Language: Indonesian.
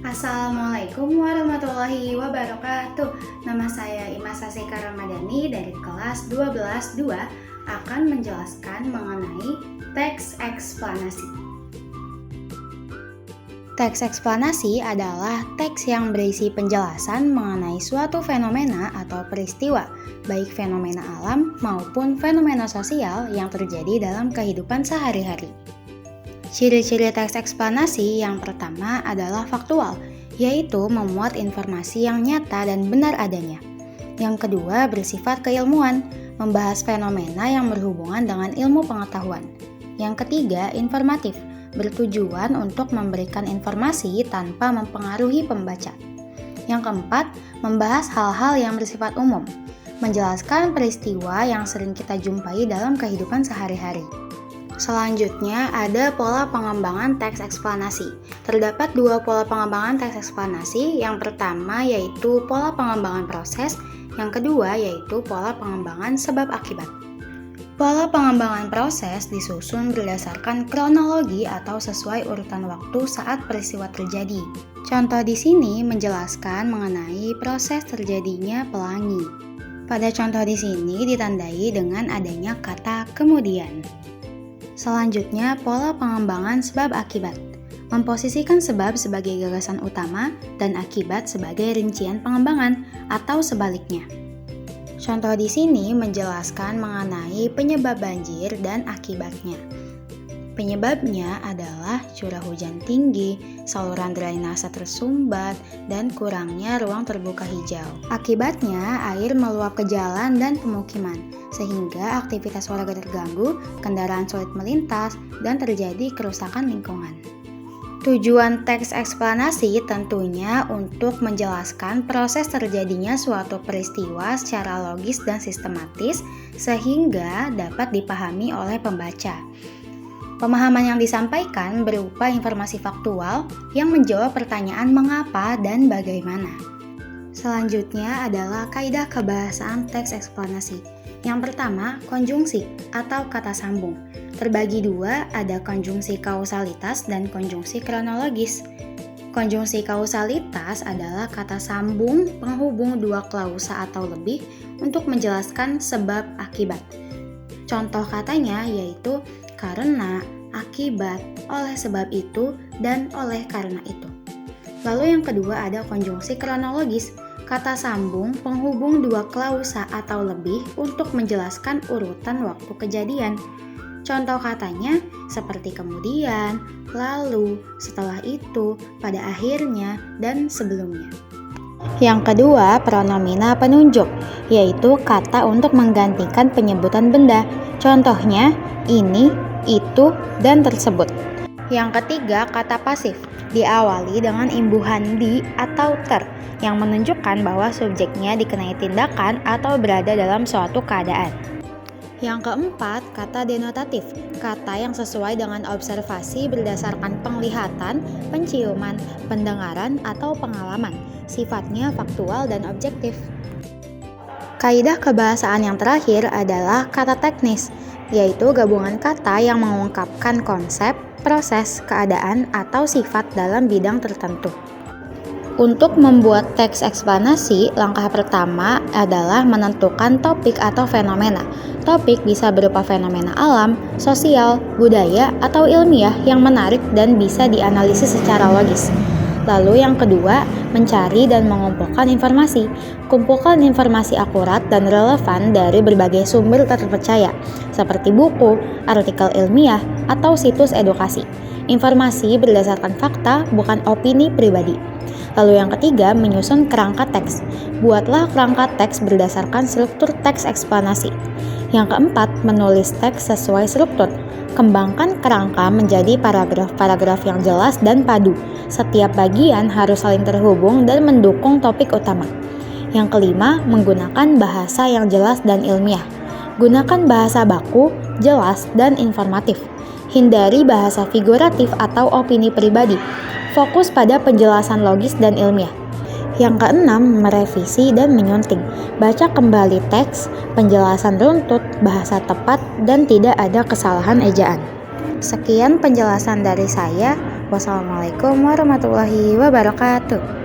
Assalamualaikum warahmatullahi wabarakatuh. Nama saya Imas Asika Ramadhani dari kelas 12-2 akan menjelaskan mengenai teks eksplanasi. Teks eksplanasi adalah teks yang berisi penjelasan mengenai suatu fenomena atau peristiwa, baik fenomena alam maupun fenomena sosial yang terjadi dalam kehidupan sehari-hari. Ciri-ciri teks eksplanasi yang pertama adalah faktual, yaitu memuat informasi yang nyata dan benar adanya. Yang kedua bersifat keilmuan, membahas fenomena yang berhubungan dengan ilmu pengetahuan. Yang ketiga informatif, bertujuan untuk memberikan informasi tanpa mempengaruhi pembaca. Yang keempat, membahas hal-hal yang bersifat umum, menjelaskan peristiwa yang sering kita jumpai dalam kehidupan sehari-hari. Selanjutnya ada pola pengembangan teks eksplanasi. Terdapat dua pola pengembangan teks eksplanasi. Yang pertama yaitu pola pengembangan proses, yang kedua yaitu pola pengembangan sebab akibat. Pola pengembangan proses disusun berdasarkan kronologi atau sesuai urutan waktu saat peristiwa terjadi. Contoh di sini menjelaskan mengenai proses terjadinya pelangi. Pada contoh di sini ditandai dengan adanya kata kemudian. Selanjutnya, pola pengembangan sebab akibat. Memposisikan sebab sebagai gagasan utama dan akibat sebagai rincian pengembangan atau sebaliknya. Contoh di sini menjelaskan mengenai penyebab banjir dan akibatnya. Penyebabnya adalah curah hujan tinggi, saluran drainase tersumbat, dan kurangnya ruang terbuka hijau. Akibatnya, air meluap ke jalan dan pemukiman, sehingga aktivitas warga terganggu, kendaraan sulit melintas, dan terjadi kerusakan lingkungan. Tujuan teks eksplanasi tentunya untuk menjelaskan proses terjadinya suatu peristiwa secara logis dan sistematis, sehingga dapat dipahami oleh pembaca. Pemahaman yang disampaikan berupa informasi faktual yang menjawab pertanyaan mengapa dan bagaimana. Selanjutnya adalah kaidah kebahasaan teks eksplanasi. Yang pertama, konjungsi atau kata sambung. Terbagi dua, ada konjungsi kausalitas dan konjungsi kronologis. Konjungsi kausalitas adalah kata sambung penghubung dua klausa atau lebih untuk menjelaskan sebab akibat. Contoh katanya yaitu karena, akibat, oleh sebab itu, dan oleh karena itu. Lalu yang kedua ada konjungsi kronologis, kata sambung penghubung dua klausa atau lebih untuk menjelaskan urutan waktu kejadian. Contoh katanya seperti kemudian, lalu, setelah itu, pada akhirnya, dan sebelumnya. Yang kedua, pronomina penunjuk, yaitu kata untuk menggantikan penyebutan benda. Contohnya, ini, itu, dan tersebut. Yang ketiga, kata pasif, diawali dengan imbuhan di atau ter, yang menunjukkan bahwa subjeknya dikenai tindakan atau berada dalam suatu keadaan. Yang keempat, kata denotatif, kata yang sesuai dengan observasi berdasarkan penglihatan, penciuman, pendengaran, atau pengalaman, sifatnya faktual dan objektif. Kaidah kebahasaan yang terakhir adalah kata teknis, yaitu gabungan kata yang mengungkapkan konsep, proses, keadaan, atau sifat dalam bidang tertentu. Untuk membuat teks eksplanasi, langkah pertama adalah menentukan topik atau fenomena. Topik bisa berupa fenomena alam, sosial, budaya, atau ilmiah yang menarik dan bisa dianalisis secara logis. Lalu yang kedua, mencari dan mengumpulkan informasi. Kumpulkan informasi akurat dan relevan dari berbagai sumber terpercaya, seperti buku, artikel ilmiah, atau situs edukasi. Informasi berdasarkan fakta, bukan opini pribadi. Lalu yang ketiga, menyusun kerangka teks. Buatlah kerangka teks berdasarkan struktur teks eksplanasi. Yang keempat, menulis teks sesuai struktur. Kembangkan kerangka menjadi paragraf-paragraf yang jelas dan padu. Setiap bagian harus saling terhubung dan mendukung topik utama. Yang kelima, menggunakan bahasa yang jelas dan ilmiah. Gunakan bahasa baku, jelas, dan informatif. Hindari bahasa figuratif atau opini pribadi. Fokus pada penjelasan logis dan ilmiah. Yang keenam, merevisi dan menyunting. Baca kembali teks, penjelasan runtut, bahasa tepat, dan tidak ada kesalahan ejaan. Sekian penjelasan dari saya. Wassalamualaikum warahmatullahi wabarakatuh.